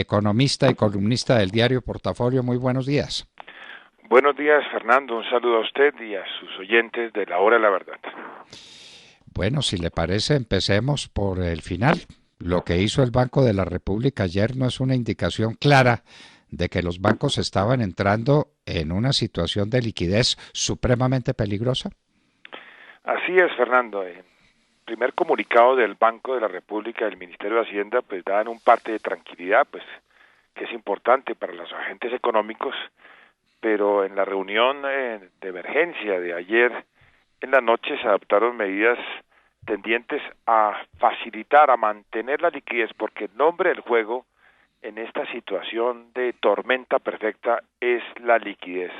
economista y columnista del diario Portafolio. Muy buenos días. Buenos días, Fernando. Un saludo a usted y a sus oyentes de La Hora de la Verdad. Bueno, si le parece, empecemos por el final. Lo que hizo el Banco de la República ayer no es una indicación clara de que los bancos estaban entrando en una situación de liquidez supremamente peligrosa. Así es, Fernando. El primer comunicado del Banco de la República, del Ministerio de Hacienda, pues dan un parte de tranquilidad, pues que es importante para los agentes económicos, pero en la reunión de emergencia de ayer en la noche se adoptaron medidas tendientes a facilitar, a mantener la liquidez, porque el nombre del juego en esta situación de tormenta perfecta es la liquidez,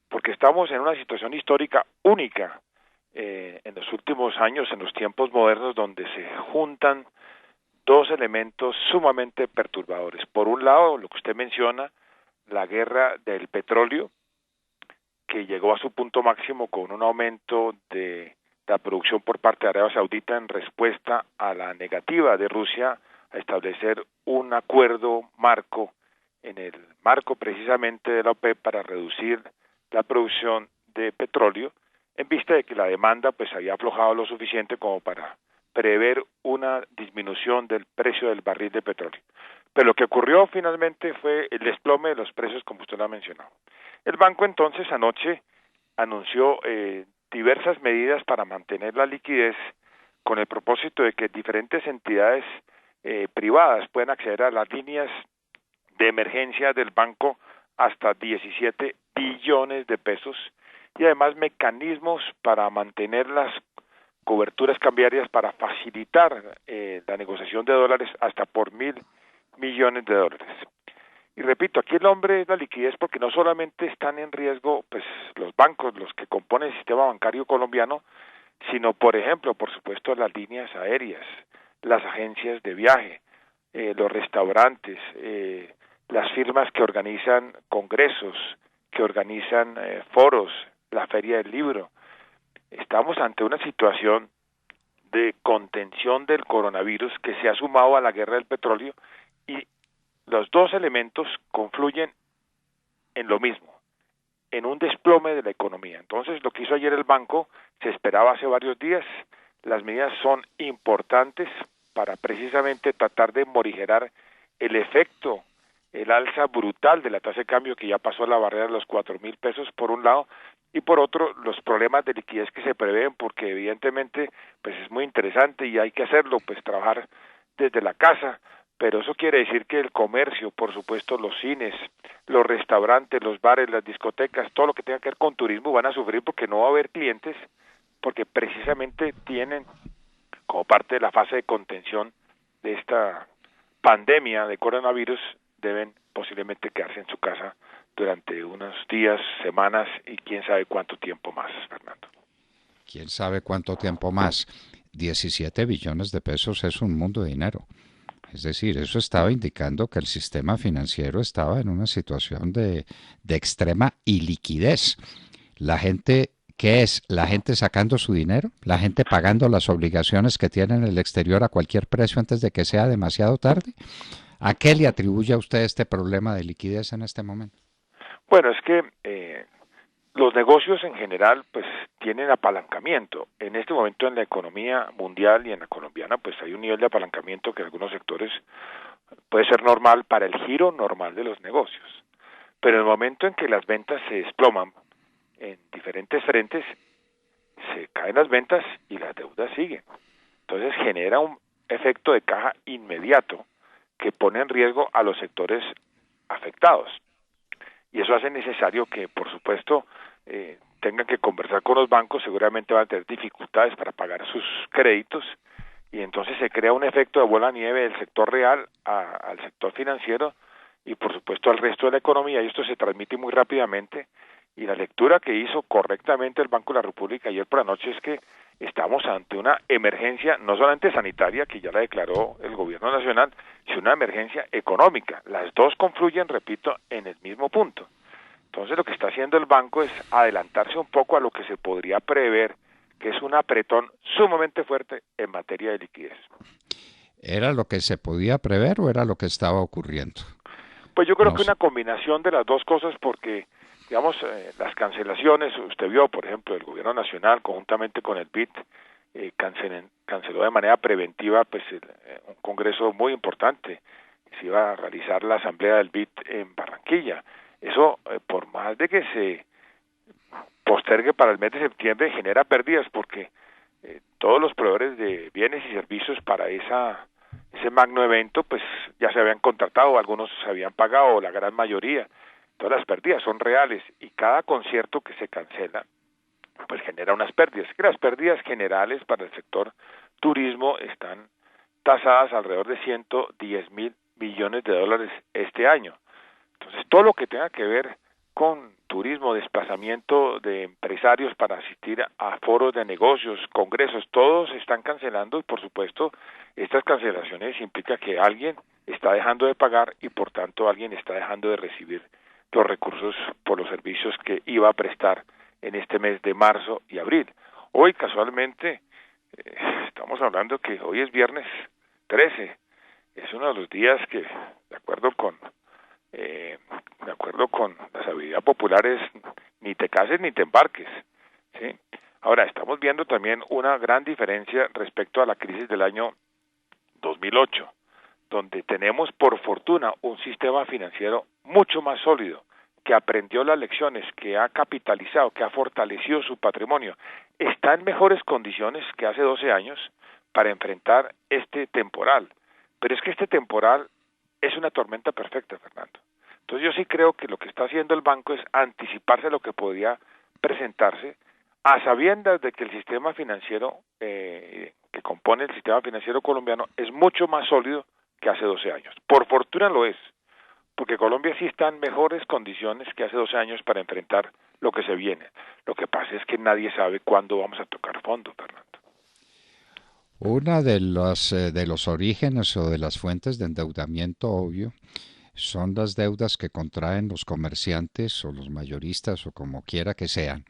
porque estamos en una situación histórica única en los últimos años, en los tiempos modernos, donde se juntan dos elementos sumamente perturbadores. Por un lado, lo que usted menciona, la guerra del petróleo, que llegó a su punto máximo con un aumento de la producción por parte de Arabia Saudita en respuesta a la negativa de Rusia a establecer un acuerdo marco, en el marco precisamente de la OPEP, para reducir la producción de petróleo, en vista de que la demanda pues había aflojado lo suficiente como para prever una disminución del precio del barril de petróleo. Pero lo que ocurrió finalmente fue el desplome de los precios, como usted lo ha mencionado. El banco entonces anoche anunció diversas medidas para mantener la liquidez, con el propósito de que diferentes entidades privadas puedan acceder a las líneas de emergencia del banco hasta 17 billones de pesos, y además mecanismos para mantener las coberturas cambiarias para facilitar la negociación de dólares hasta por $1.000 millones. Y repito, aquí el hombre es la liquidez, porque no solamente están en riesgo pues los bancos, los que componen el sistema bancario colombiano, sino, por ejemplo, por supuesto, las líneas aéreas, las agencias de viaje, los restaurantes, las firmas que organizan congresos, que organizan foros, la Feria del Libro. Estamos ante una situación de contención del coronavirus que se ha sumado a la guerra del petróleo, y los dos elementos confluyen en lo mismo, en un desplome de la economía. Entonces, lo que hizo ayer el banco se esperaba hace varios días. Las medidas son importantes para precisamente tratar de morigerar el efecto, el alza brutal de la tasa de cambio, que ya pasó la barrera de los 4.000 pesos por un lado, y por otro los problemas de liquidez que se prevén, porque evidentemente pues es muy interesante y hay que hacerlo, pues trabajar desde la casa, pero eso quiere decir que el comercio, por supuesto los cines, los restaurantes, los bares, las discotecas, todo lo que tenga que ver con turismo van a sufrir, porque no va a haber clientes, porque precisamente tienen, como parte de la fase de contención de esta pandemia de coronavirus, deben posiblemente quedarse en su casa durante unos días, semanas y quién sabe cuánto tiempo más, Fernando. ¿Quién sabe cuánto tiempo más? 17 billones de pesos es un mundo de dinero. Es decir, eso estaba indicando que el sistema financiero estaba en una situación de extrema iliquidez. La gente, ¿qué es? ¿La gente sacando su dinero? ¿La gente pagando las obligaciones que tiene en el exterior a cualquier precio antes de que sea demasiado tarde? ¿A qué le atribuye a usted este problema de liquidez en este momento? Bueno, es que los negocios en general pues tienen apalancamiento. En este momento en la economía mundial y en la colombiana pues hay un nivel de apalancamiento que en algunos sectores puede ser normal para el giro normal de los negocios. Pero en el momento en que las ventas se desploman en diferentes frentes, se caen las ventas y las deudas siguen. Entonces genera un efecto de caja inmediato que pone en riesgo a los sectores afectados. Y eso hace necesario que, por supuesto, tengan que conversar con los bancos. Seguramente van a tener dificultades para pagar sus créditos, y entonces se crea un efecto de bola de nieve del sector real al sector financiero y, por supuesto, al resto de la economía, y esto se transmite muy rápidamente. Y la lectura que hizo correctamente el Banco de la República ayer por la noche es que estamos ante una emergencia no solamente sanitaria, que ya la declaró el gobierno nacional, sino una emergencia económica. Las dos confluyen, repito, en el mismo punto. Entonces lo que está haciendo el banco es adelantarse un poco a lo que se podría prever, que es un apretón sumamente fuerte en materia de liquidez. ¿Era lo que se podía prever o era lo que estaba ocurriendo? Pues yo creo No que sé. una combinación de las dos cosas porque, digamos, las cancelaciones, usted vio, por ejemplo, el gobierno nacional conjuntamente con el BID canceló de manera preventiva pues un congreso muy importante. Se iba a realizar la asamblea del BID en Barranquilla. Eso, por más de que se postergue para el mes de septiembre, genera pérdidas porque todos los proveedores de bienes y servicios para ese magno evento pues ya se habían contratado, algunos se habían pagado, la gran mayoría. Todas las pérdidas son reales y cada concierto que se cancela pues genera unas pérdidas. Que las pérdidas generales para el sector turismo están tasadas alrededor de 110.000 millones de dólares este año. Entonces, todo lo que tenga que ver con turismo, desplazamiento de empresarios para asistir a foros de negocios, congresos, todos están cancelando y por supuesto estas cancelaciones implican que alguien está dejando de pagar y por tanto alguien está dejando de recibir los recursos por los servicios que iba a prestar en este mes de marzo y abril. Hoy casualmente estamos hablando que hoy es viernes 13, es uno de los días que, de acuerdo con la sabiduría popular, es ni te cases ni te embarques, ¿sí? Ahora, estamos viendo también una gran diferencia respecto a la crisis del año 2008, donde tenemos por fortuna un sistema financiero mucho más sólido, que aprendió las lecciones, que ha capitalizado, que ha fortalecido su patrimonio, está en mejores condiciones que hace 12 años para enfrentar este temporal. Pero es que este temporal es una tormenta perfecta, Fernando. Entonces yo sí creo que lo que está haciendo el banco es anticiparse a lo que podría presentarse, a sabiendas de que el sistema financiero que compone el sistema financiero colombiano es mucho más sólido que hace 12 años. Por fortuna lo es, porque Colombia sí está en mejores condiciones que hace 12 años para enfrentar lo que se viene. Lo que pasa es que nadie sabe cuándo vamos a tocar fondo, Fernando. Una de los orígenes o de las fuentes de endeudamiento obvio son las deudas que contraen los comerciantes o los mayoristas o como quiera que sean,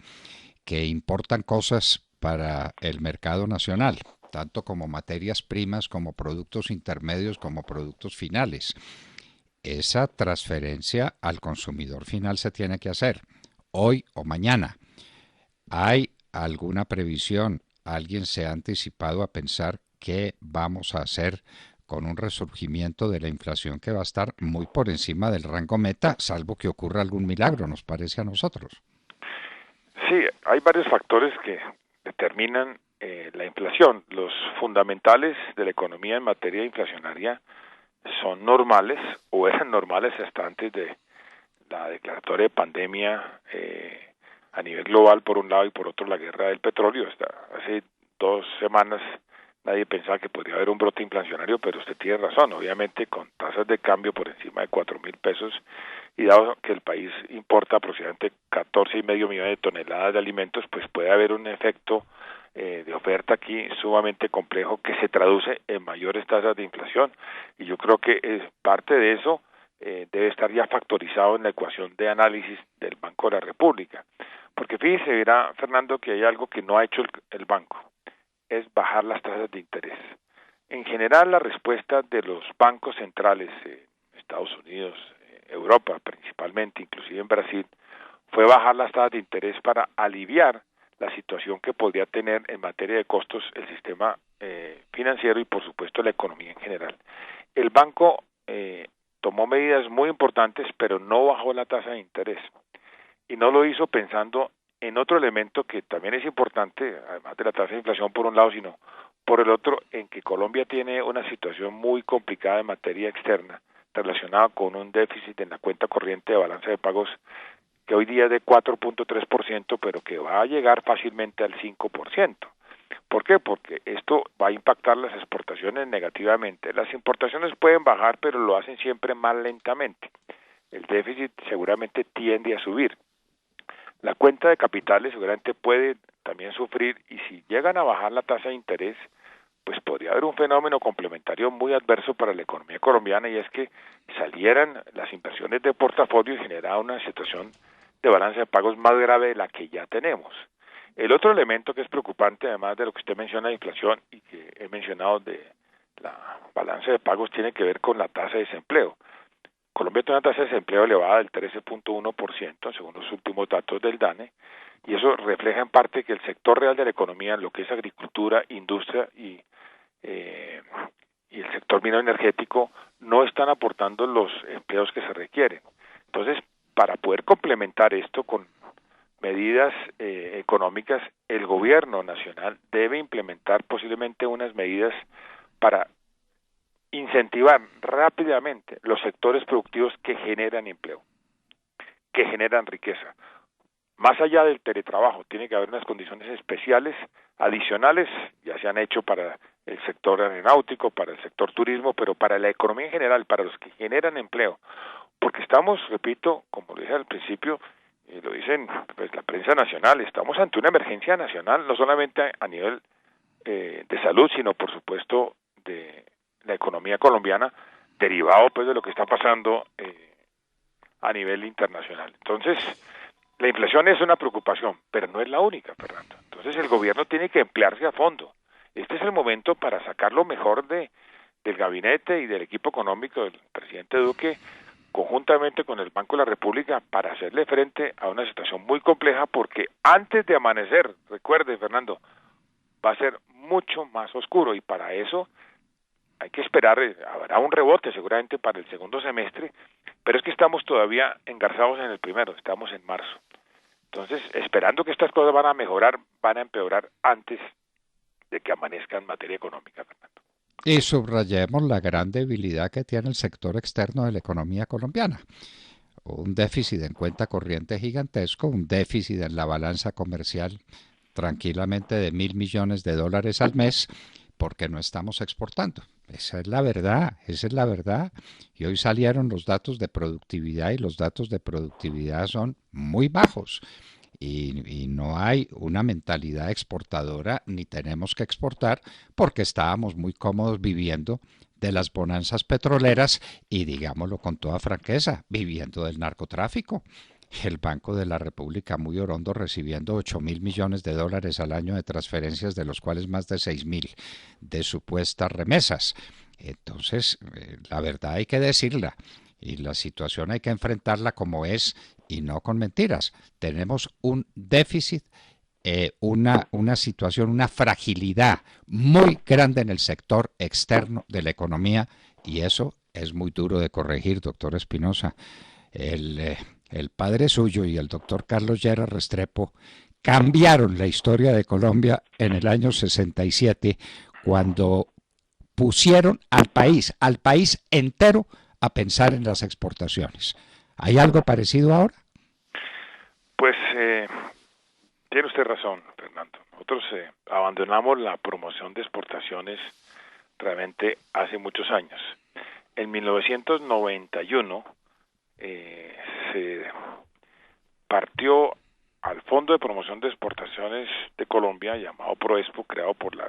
que importan cosas para el mercado nacional, tanto como materias primas, como productos intermedios, como productos finales. Esa transferencia al consumidor final se tiene que hacer hoy o mañana. ¿Hay alguna previsión? ¿Alguien se ha anticipado a pensar qué vamos a hacer con un resurgimiento de la inflación que va a estar muy por encima del rango meta, salvo que ocurra algún milagro, nos parece a nosotros? Sí, hay varios factores que determinan la inflación. Los fundamentales de la economía en materia inflacionaria son normales o eran normales hasta antes de la declaratoria de pandemia a nivel global por un lado y por otro la guerra del petróleo. Hasta hace 2 semanas nadie pensaba que podría haber un brote inflacionario, pero usted tiene razón, obviamente con tasas de cambio por encima de 4.000 pesos y dado que el país importa aproximadamente 14,5 millones de toneladas de alimentos, pues puede haber un efecto de oferta aquí sumamente complejo que se traduce en mayores tasas de inflación y yo creo que parte de eso debe estar ya factorizado en la ecuación de análisis del Banco de la República. Porque fíjese, verá, Fernando, que hay algo que no ha hecho el banco, es bajar las tasas de interés. En general, la respuesta de los bancos centrales, Estados Unidos, Europa principalmente, inclusive en Brasil, fue bajar las tasas de interés para aliviar la situación que podría tener en materia de costos el sistema financiero y, por supuesto, la economía en general. El banco tomó medidas muy importantes, pero no bajó la tasa de interés. Y no lo hizo pensando en otro elemento que también es importante, además de la tasa de inflación por un lado, sino por el otro, en que Colombia tiene una situación muy complicada en materia externa, relacionada con un déficit en la cuenta corriente de balanza de pagos que hoy día es de 4.3%, pero que va a llegar fácilmente al 5%. ¿Por qué? Porque esto va a impactar las exportaciones negativamente. Las importaciones pueden bajar, pero lo hacen siempre más lentamente. El déficit seguramente tiende a subir. La cuenta de capitales seguramente puede también sufrir y si llegan a bajar la tasa de interés, pues podría haber un fenómeno complementario muy adverso para la economía colombiana y es que salieran las inversiones de portafolio y generara una situación de balance de pagos más grave de la que ya tenemos. El otro elemento que es preocupante, además de lo que usted menciona de inflación y que he mencionado de la balanza de pagos tiene que ver con la tasa de desempleo. Colombia tiene una tasa de desempleo elevada del 13.1% según los últimos datos del DANE, y eso refleja en parte que el sector real de la economía, lo que es agricultura, industria y el sector minero energético, no están aportando los empleos que se requieren. Entonces, para poder complementar esto con medidas económicas, el gobierno nacional debe implementar posiblemente unas medidas para incentivar rápidamente los sectores productivos que generan empleo, que generan riqueza. Más allá del teletrabajo, tiene que haber unas condiciones especiales, adicionales, ya se han hecho para el sector aeronáutico, para el sector turismo, pero para la economía en general, para los que generan empleo. Porque estamos, repito, como lo dije al principio, y lo dicen pues, la prensa nacional, estamos ante una emergencia nacional, no solamente a nivel de salud, sino por supuesto de la economía colombiana, derivado pues de lo que está pasando a nivel internacional. Entonces, la inflación es una preocupación, pero no es la única, Fernando. Entonces el gobierno tiene que emplearse a fondo. Este es el momento para sacar lo mejor del gabinete y del equipo económico del presidente Duque, conjuntamente con el Banco de la República, para hacerle frente a una situación muy compleja, porque antes de amanecer, recuerde, Fernando, va a ser mucho más oscuro, y para eso hay que esperar, habrá un rebote seguramente para el segundo semestre, pero es que estamos todavía engarzados en el primero, estamos en marzo. Entonces, esperando que estas cosas van a mejorar, van a empeorar antes de que amanezca en materia económica, Fernando. Y subrayemos la gran debilidad que tiene el sector externo de la economía colombiana. Un déficit en cuenta corriente gigantesco, un déficit en la balanza comercial tranquilamente de $1.000 millones al mes, porque no estamos exportando. Esa es la verdad, esa es la verdad. Y hoy salieron los datos de productividad y los datos de productividad son muy bajos. Y no hay una mentalidad exportadora ni tenemos que exportar porque estábamos muy cómodos viviendo de las bonanzas petroleras y, digámoslo con toda franqueza, viviendo del narcotráfico. El Banco de la República muy orondo recibiendo $8.000 millones al año de transferencias, de los cuales más de 6.000 de supuestas remesas. Entonces, la verdad hay que decirla y la situación hay que enfrentarla como es y no con mentiras. Tenemos un déficit, una situación, una fragilidad muy grande en el sector externo de la economía y eso es muy duro de corregir, doctor Espinosa. El padre suyo y el doctor Carlos Lleras Restrepo cambiaron la historia de Colombia en el año 67 cuando pusieron al país entero a pensar en las exportaciones. ¿Hay algo parecido ahora? Pues tiene usted razón, Fernando. Nosotros abandonamos la promoción de exportaciones realmente hace muchos años. En 1991 se partió al Fondo de Promoción de Exportaciones de Colombia, llamado PROEXPO, creado por la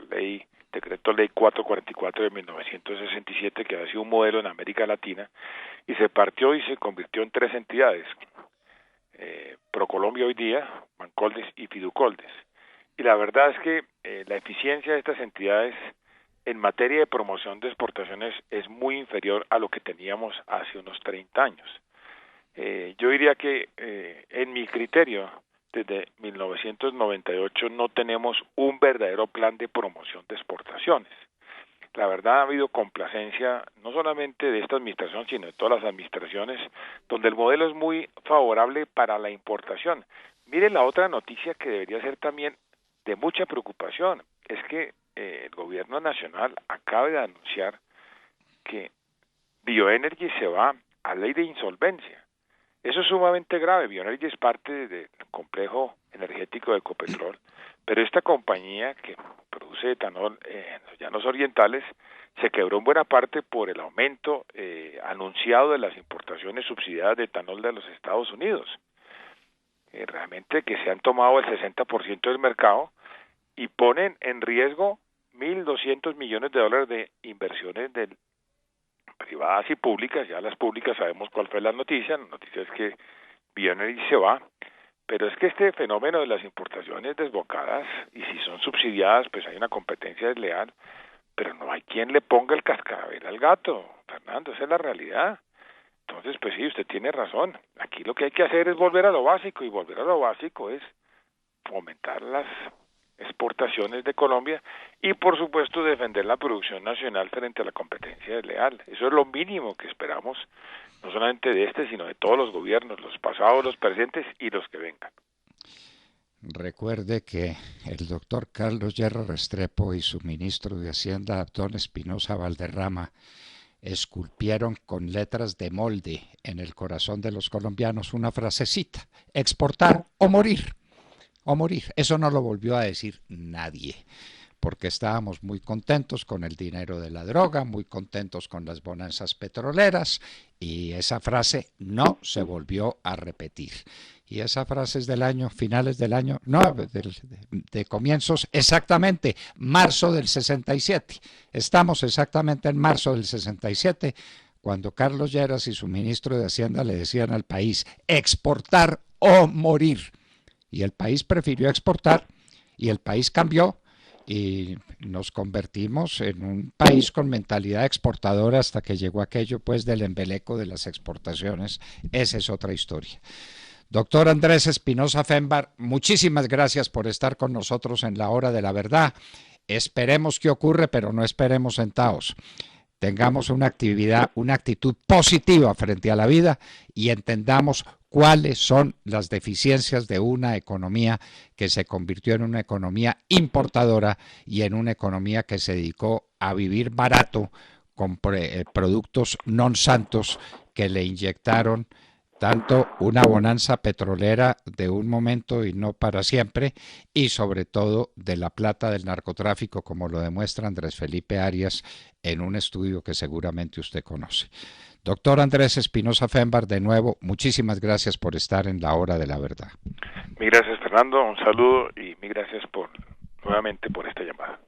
Decreto Ley 444 de 1967, que ha sido un modelo en América Latina, y se partió y se convirtió en tres entidades, Procolombia hoy día, Bancoldes y Fiducoldes. Y la verdad es que la eficiencia de estas entidades en materia de promoción de exportaciones es muy inferior a lo que teníamos hace unos 30 años. Yo diría que en mi criterio, desde 1998 no tenemos un verdadero plan de promoción de exportaciones. La verdad ha habido complacencia no solamente de esta administración, sino de todas las administraciones, donde el modelo es muy favorable para la importación. Mire la otra noticia que debería ser también de mucha preocupación, es que el gobierno nacional acaba de anunciar que Bioenergy se va a ley de insolvencia. Eso es sumamente grave. Bioenergy es parte del complejo energético de Ecopetrol, pero esta compañía que produce etanol en los llanos orientales se quebró en buena parte por el aumento anunciado de las importaciones subsidiadas de etanol de los Estados Unidos. Realmente que se han tomado el 60% del mercado y ponen en riesgo $1.200 millones de inversiones privadas y públicas. Ya las públicas sabemos cuál fue la noticia es que Bioenergy se va, pero es que este fenómeno de las importaciones desbocadas, y si son subsidiadas, pues hay una competencia desleal, pero no hay quien le ponga el cascabel al gato, Fernando, esa es la realidad. Entonces, pues sí, usted tiene razón. Aquí lo que hay que hacer es volver a lo básico, y volver a lo básico es fomentar las exportaciones de Colombia y, por supuesto, defender la producción nacional frente a la competencia desleal. Eso es lo mínimo que esperamos, no solamente de este, sino de todos los gobiernos, los pasados, los presentes y los que vengan. Recuerde que el doctor Carlos Lleras Restrepo y su ministro de Hacienda, don Espinosa Valderrama, esculpieron con letras de molde en el corazón de los colombianos una frasecita: exportar o morir. O morir. Eso no lo volvió a decir nadie, porque estábamos muy contentos con el dinero de la droga, muy contentos con las bonanzas petroleras, y esa frase no se volvió a repetir. Y esa frase es del año, finales del año, no, de comienzos, exactamente, marzo del 67. Estamos exactamente en marzo del 67, cuando Carlos Lleras y su ministro de Hacienda le decían al país: exportar o morir. Y el país prefirió exportar, y el país cambió, y nos convertimos en un país con mentalidad exportadora hasta que llegó aquello pues del embeleco de las exportaciones. Esa es otra historia. Doctor Andrés Espinosa Fémbar, muchísimas gracias por estar con nosotros en la hora de la verdad. Esperemos que ocurre, pero no esperemos sentados. Tengamos una actitud positiva frente a la vida, y entendamos cuáles son las deficiencias de una economía que se convirtió en una economía importadora y en una economía que se dedicó a vivir barato con productos non santos que le inyectaron tanto una bonanza petrolera de un momento y no para siempre, y sobre todo de la plata del narcotráfico, como lo demuestra Andrés Felipe Arias en un estudio que seguramente usted conoce. Doctor Andrés Espinosa Fémbar, de nuevo, muchísimas gracias por estar en la hora de la verdad. Mil gracias, Fernando, un saludo y mil gracias nuevamente por esta llamada.